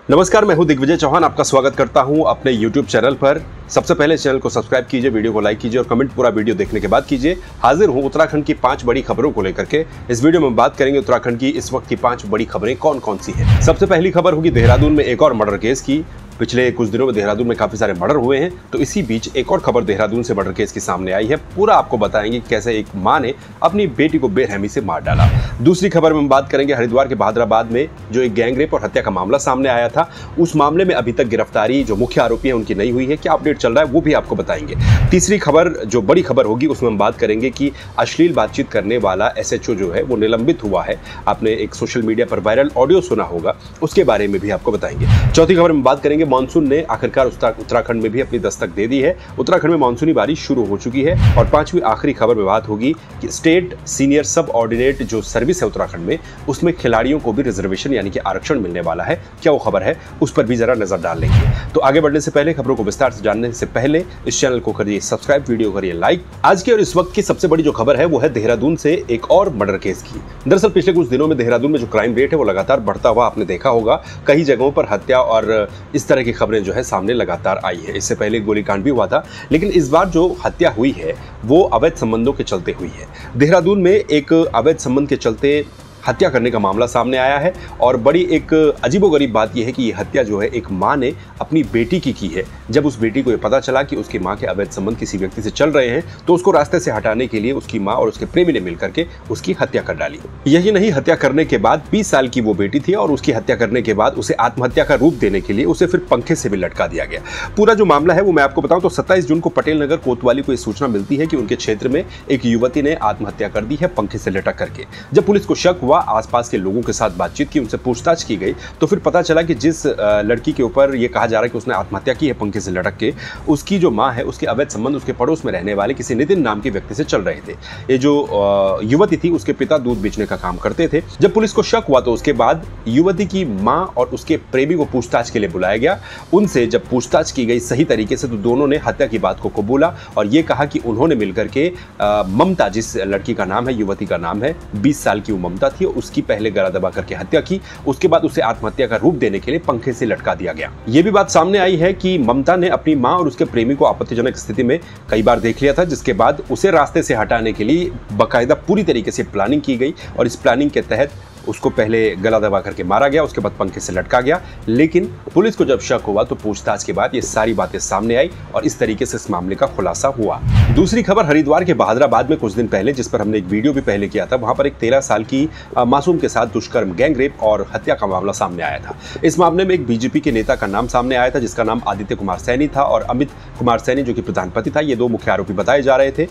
नमस्कार, मैं हूं दिग्विजय चौहान। आपका स्वागत करता हूं अपने YouTube चैनल पर। सबसे पहले चैनल को सब्सक्राइब कीजिए, वीडियो को लाइक कीजिए और कमेंट पूरा वीडियो देखने के बाद कीजिए। हाजिर हूं उत्तराखंड की 5 बड़ी खबरों को लेकर के। इस वीडियो में बात करेंगे उत्तराखंड की इस वक्त की 5 बड़ी खबरें कौन कौन सी हैं। सबसे पहली खबर होगी देहरादून में एक और मर्डर केस की। पिछले कुछ दिनों में देहरादून में काफी सारे मर्डर हुए हैं, तो इसी बीच एक और खबर देहरादून से मर्डर केस की सामने आई है। पूरा आपको बताएंगे कैसे एक मां ने अपनी बेटी को बेरहमी से मार डाला। दूसरी खबर में हम बात करेंगे हरिद्वार के बहादुराबाद में जो एक गैंग रेप और हत्या का मामला सामने आया था, उस मामले में अभी तक गिरफ्तारी जो मुख्य आरोपी है उनकी नहीं हुई है। क्या अपडेट चल रहा है वो भी आपको बताएंगे। तीसरी खबर जो बड़ी खबर होगी उसमें हम बात करेंगे कि अश्लील बातचीत करने वाला SHO जो है वो निलंबित हुआ है। आपने एक सोशल मीडिया पर वायरल ऑडियो सुना होगा, उसके बारे में भी आपको बताएंगे। चौथी खबर में बात करेंगे मानसून ने आखिरकार उत्तराखंड में भी अपनी दस्तक दे दी है। उत्तराखंड में मानसूनी बारिश शुरू हो चुकी है। और पांचवी आखिरी खबर में बात होगी कि स्टेट सीनियर सब ऑर्डिनेट जो सर्विस है उत्तराखंड में, उसमें खिलाड़ियों को भी रिजर्वेशन यानी कि आरक्षण मिलने वाला है। क्या वो खबर है, उस पर भी जरा नजर डाल लेंगे। तो आगे बढ़ने से पहले, खबरों को विस्तार से जानने से पहले इस चैनल को करिए सब्सक्राइब, वीडियो करिए लाइक। आज की और इस वक्त की सबसे बड़ी जो खबर है वो है देहरादून से एक और मर्डर केस की। दरअसल पिछले कुछ दिनों में देहरादून में जो क्राइम रेट है वो लगातार बढ़ता हुआ आपने देखा होगा। कई जगहों पर हत्या और इस तरह की खबरें जो है सामने लगातार आई है। इससे पहले गोलीकांड भी हुआ था, लेकिन इस बार जो हत्या हुई है वो अवैध संबंधों के चलते हुई है। देहरादून में एक अवैध संबंध के चलते हत्या करने का मामला सामने आया है। और बड़ी एक अजीबोगरीब बात यह है कि यह हत्या जो है एक मां ने अपनी बेटी की है। जब उस बेटी को यह पता चला कि उसकी मां के अवैध संबंध किसी व्यक्ति से चल रहे हैं, तो उसको रास्ते से हटाने के लिए उसकी मां और उसके प्रेमी ने मिलकर के उसकी हत्या कर डाली। यही नहीं, हत्या करने के बाद 20 साल की वो बेटी थी और उसकी हत्या करने के बाद उसे आत्महत्या का रूप देने के लिए उसे फिर पंखे से भी लटका दिया गया। पूरा जो मामला है वो मैं आपको बताऊं तो 27 जून को पटेल नगर कोतवाली को यह सूचना मिलती है कि उनके क्षेत्र में एक युवती ने आत्महत्या कर दी है पंखे से लटक करके। जब पुलिस को शक हुआ, आसपास के लोगों के साथ बातचीत की, उनसे पूछताछ की गई, तो फिर पता चला कि जिस लड़की के ऊपर यह कहा जा रहा है कि उसने आत्महत्या की है पंखे से लटक के, उसकी जो मां है उसके अवैध संबंध उसके पड़ोस में रहने वाले किसी नितिन नाम के व्यक्ति से चल रहे थे। ये जो युवती थी उसके पिता दूध बेचने का काम करते थे। जब पुलिस को शक हुआ तो उसके बाद युवती की मां और उसके प्रेमी को पूछताछ के लिए बुलाया गया। उनसे जब पूछताछ की गई सही तरीके से, तो दोनों ने हत्या की बात को कबूला और ये कहा कि उन्होंने मिलकर के ममता, जिस लड़की का नाम है, युवती का नाम है, 20 साल की वो ममता थी, उसकी पहले गला दबा करके हत्या की। उसके बाद उसे आत्महत्या का रूप देने के लिए पंखे से लटका दिया गया। यह भी बात सामने आई है कि ममता ने अपनी मां और उसके प्रेमी को आपत्तिजनक स्थिति में कई बार देख लिया था, जिसके बाद उसे रास्ते से हटाने के लिए बाकायदा पूरी तरीके से प्लानिंग की गई और इस प्लानिंग के तहत उसको पहले गला दबा करके मारा गया, उसके बाद पंखे से लटका गया। लेकिन पुलिस को जब शक हुआ तो पूछताछ के बाद ये सारी बातें सामने आई और इस तरीके से इस मामले का खुलासा हुआ। दूसरी खबर हरिद्वार के बहादुराबाद में कुछ दिन पहले, जिस पर हमने एक वीडियो भी पहले किया था, वहां पर एक 13 साल की मासूम के साथ दुष्कर्म, गैंग रेप और हत्या का मामला सामने आया था। इस मामले में एक BJP के नेता का नाम सामने आया था जिसका नाम आदित्य कुमार सैनी था और अमित कुमार सैनी जो कि प्रधानपति था। ये दो मुख्य आरोपी बताए जा रहे थे।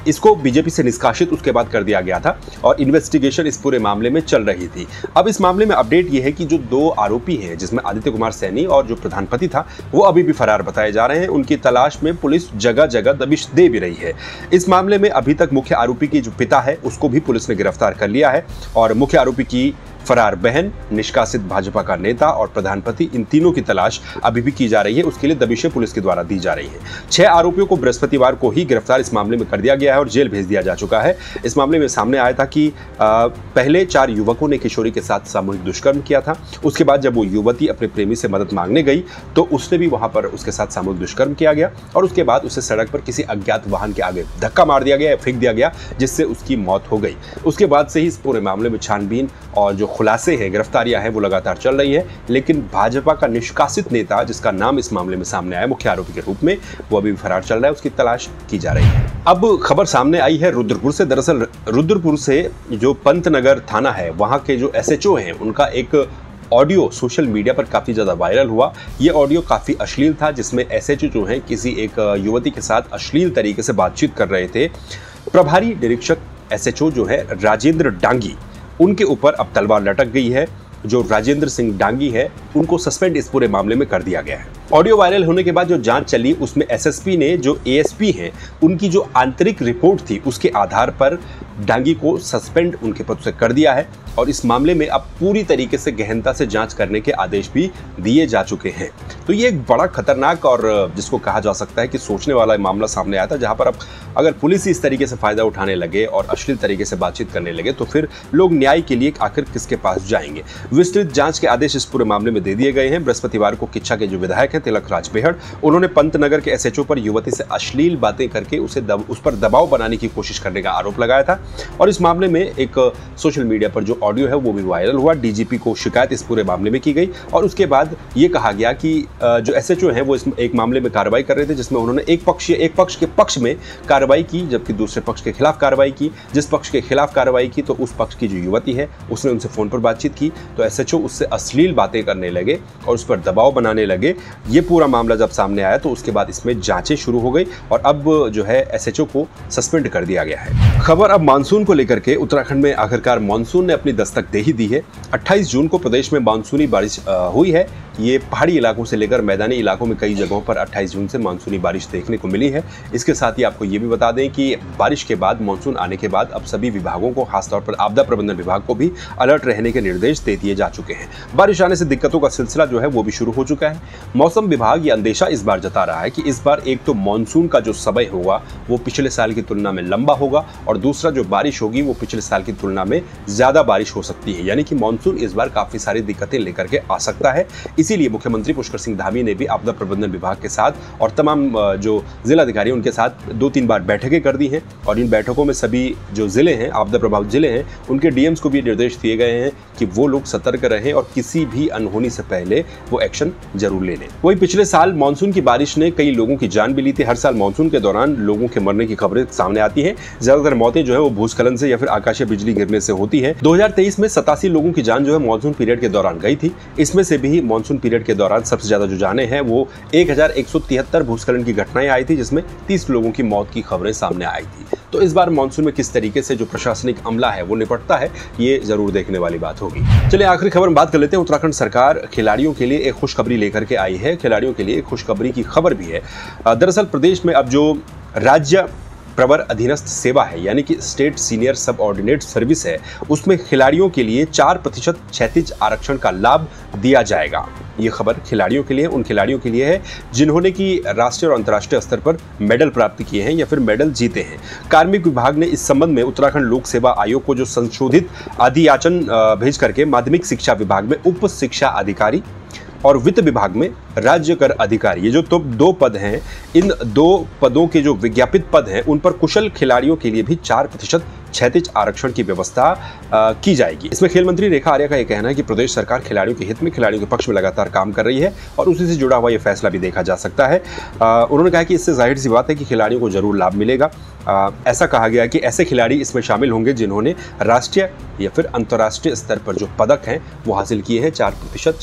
इसको BJP से निष्कासित उसके बाद कर दिया गया था और इन्वेस्टिगेशन इस पूरे मामले में चल रही थी। अब इस मामले में अपडेट यह है कि जो दो आरोपी हैं, जिसमें आदित्य कुमार सैनी और जो प्रधानपति था, वो अभी भी फरार बताए जा रहे हैं। उनकी तलाश में पुलिस जगह जगह दबिश दे भी रही है। इस मामले में अभी तक मुख्य आरोपी की जो पिता है उसको भी पुलिस ने गिरफ्तार कर लिया है और मुख्य आरोपी की फरार बहन, निष्कासित भाजपा का नेता और प्रधानपति, इन तीनों की तलाश अभी भी की जा रही है। उसके लिए दबिशें पुलिस के द्वारा दी जा रही है। 6 आरोपियों को बृहस्पतिवार को ही गिरफ्तार इस मामले में कर दिया गया है और जेल भेज दिया जा चुका है। इस मामले में सामने आया था कि पहले 4 युवकों ने किशोरी के साथ सामूहिक दुष्कर्म किया था। उसके बाद जब वो युवती अपने प्रेमी से मदद मांगने गई तो उसने भी वहां पर उसके साथ सामूहिक दुष्कर्म किया गया और उसके बाद उसे सड़क पर किसी अज्ञात वाहन के आगे धक्का मार दिया गया, फेंक दिया गया, जिससे उसकी मौत हो गई। उसके बाद से ही इस पूरे मामले में छानबीन और जो खुलासे हैं, गिरफ्तारियां हैं, वो लगातार चल रही है। लेकिन भाजपा का निष्कासित नेता, जिसका नाम इस मामले में सामने आया मुख्य आरोपी के रूप में, वो अभी फरार चल रहा है, उसकी तलाश की जा रही है। अब खबर सामने आई है रुद्रपुर से। दरअसल रुद्रपुर से जो पंतनगर थाना है, वहां के जो SHO हैं, उनका एक ऑडियो सोशल मीडिया पर काफ़ी ज़्यादा वायरल हुआ। ये ऑडियो काफ़ी अश्लील था, जिसमें SHO जो है किसी एक युवती के साथ अश्लील तरीके से बातचीत कर रहे थे। प्रभारी निरीक्षक SHO जो है राजेंद्र डांगी, उनके ऊपर अब तलवार लटक गई है। जो राजेंद्र सिंह डांगी है, उनको सस्पेंड इस पूरे मामले में कर दिया गया है। ऑडियो वायरल होने के बाद जो जांच चली उसमें SSP ने जो ASP हैं, उनकी जो आंतरिक रिपोर्ट थी उसके आधार पर डांगी को सस्पेंड उनके पद से कर दिया है और इस मामले में अब पूरी तरीके से गहनता से जांच करने के आदेश भी दिए जा चुके हैं। तो ये एक बड़ा खतरनाक और जिसको कहा जा सकता है कि सोचने वाला मामला सामने आया था, जहां पर अब अगर पुलिस इस तरीके से फायदा उठाने लगे और अश्लील तरीके से बातचीत करने लगे तो फिर लोग न्याय के लिए आखिर किसके पास जाएंगे। विस्तृत जांच के आदेश इस पूरे मामले में दे दिए गए हैं। बृहस्पतिवार को किच्छा के जो विधायक हैं तिलक राज बेहड़, उन्होंने पंतनगर के एसएचओ पर युवती से अश्लील बातें करके उस पर दबाव बनाने की कोशिश करने का आरोप लगाया था और इस मामले में एक सोशल मीडिया पर जो ऑडियो है वो भी वायरल हुआ। डीजीपी को शिकायत इस पूरे मामले में की गई और उसके बाद ये कहा गया कि जो एसएचओ हैं वो इस एक मामले में कार्रवाई कर रहे थे जिसमें उन्होंने एक पक्ष के पक्ष में कार्रवाई की जबकि दूसरे पक्ष के खिलाफ कार्रवाई की। जिस पक्ष के खिलाफ कार्रवाई की तो उस पक्ष की जो युवती है उसने उनसे फोन पर बातचीत की तो एसएचओ उससे अश्लील बातें करने लगे और उस पर दबाव बनाने लगे। ये पूरा मामला जब सामने आया तो उसके बाद इसमें जांचें शुरू हो गई और अब जो है एसएचओ को सस्पेंड कर दिया गया है। खबर अब मानसून को लेकर के, उत्तराखंड में आखिरकार मानसून ने अपनी दस्तक दे ही दी है। 28 जून को प्रदेश में मानसूनी बारिश हुई है। ये पहाड़ी इलाकों से लेकर मैदानी इलाकों में कई जगहों पर 28 जून से मानसूनी बारिश देखने को मिली है। इसके साथ ही आपको ये भी बता दें कि बारिश के बाद, मानसून आने के बाद अब सभी विभागों को, खासतौर पर आपदा प्रबंधन विभाग को भी अलर्ट रहने के निर्देश दे दिए जा चुके हैं। बारिश आने से दिक्कतों का सिलसिला जो है वो भी शुरू हो चुका है। मौसम विभाग ये अंदेशा इस बार जता रहा है कि इस बार एक तो मानसून का जो समय होगा वो पिछले साल की तुलना में लंबा होगा और दूसरा जो बारिश होगी वो पिछले साल की तुलना में ज्यादा बारिश हो सकती है। यानी कि मानसून इस बार काफी सारी दिक्कतें लेकर के आ सकता है। इसीलिए मुख्यमंत्री पुष्कर सिंह धामी ने भी आपदा प्रबंधन विभाग के साथ और तमाम जो जिलाधिकारी उनके साथ 2-3 बार बैठकें कर दी हैं और इन बैठकों में सभी जो जिले हैं, आपदा प्रभावित जिले हैं, उनके डीएम्स को भी निर्देश दिए गए हैं कि वो लोग सतर्क रहें और किसी भी अनहोनी से पहले वो एक्शन जरूर ले लें। वहीं पिछले साल मानसून की बारिश ने कई लोगों की जान भी ली थी। हर साल मानसून के दौरान लोगों के मरने की खबरें सामने आती हैं। ज्यादातर मौतें जो है वो भूस्खलन से या फिर आकाशीय बिजली गिरने से होती है। 2023 में 87 लोगों की जान जो है मानसून पीरियड के दौरान गई थी। इसमें से भी मानसून पीरियड के दौरान सबसे ज्यादा जो जाने हैं वो 1173 भूस्खलन की घटनाएं आई थी जिसमें 30 लोगों की मौत की खबरें सामने आई थी। तो इस बार मानसून में किस तरीके से जो प्रशासनिक अमला है वो निपटता है ये जरूर देखने वाली बात होगी। चलिए आखिरी खबर में बात कर लेते हैं। उत्तराखंड सरकार खिलाड़ियों के लिए एक खुशखबरी लेकर के आई है। खिलाड़ियों के लिए एक खुशखबरी की खबर भी है। दरअसल प्रदेश में अब जो राज्य प्रवर अधीनस्थ सेवा है यानी कि स्टेट सीनियर सब ऑर्डिनेट सर्विस है उसमें खिलाड़ियों के लिए 4% क्षैतिज आरक्षण का लाभ दिया जाएगा। ये खबर खिलाड़ियों के लिए, उन खिलाड़ियों के लिए है जिन्होंने कि राष्ट्रीय और अंतर्राष्ट्रीय स्तर पर मेडल प्राप्त किए हैं या फिर मेडल जीते हैं। कार्मिक विभाग ने इस संबंध में उत्तराखंड लोक सेवा आयोग को जो संशोधित अधियाचन भेज करके माध्यमिक शिक्षा विभाग में उप शिक्षा अधिकारी और वित्त विभाग में राज्य कर अधिकारी, ये जो तो 2 पद हैं, इन 2 पदों के जो विज्ञापित पद हैं उन पर कुशल खिलाड़ियों के लिए भी 4% क्षैतिज आरक्षण की व्यवस्था की जाएगी। इसमें खेल मंत्री रेखा आर्या का यह कहना है कि प्रदेश सरकार खिलाड़ियों के हित में, खिलाड़ियों के पक्ष में लगातार काम कर रही है और उसी से जुड़ा हुआ यह फैसला भी देखा जा सकता है। उन्होंने कहा कि इससे जाहिर सी बात है कि खिलाड़ियों को जरूर लाभ मिलेगा। ऐसा कहा गया कि ऐसे खिलाड़ी इसमें शामिल होंगे जिन्होंने राष्ट्रीय या फिर अंतर्राष्ट्रीय स्तर पर जो पदक हैं वो हासिल किए हैं। 4%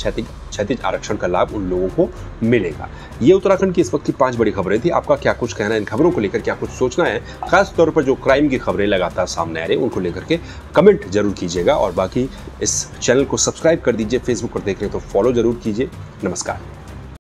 क्षैतिज आरक्षण का लाभ उन लोगों को मिलेगा। ये उत्तराखंड की इस वक्त की 5 बड़ी खबरें थी। आपका क्या कुछ कहना है इन खबरों को लेकर, क्या कुछ सोचना है, खास तौर पर जो क्राइम की खबरें लगातार सामने आ रही हैं उनको लेकर के कमेंट जरूर कीजिएगा और बाकी इस चैनल को सब्सक्राइब कर दीजिए। फेसबुक पर देख रहे हैं तो फॉलो जरूर कीजिए। नमस्कार।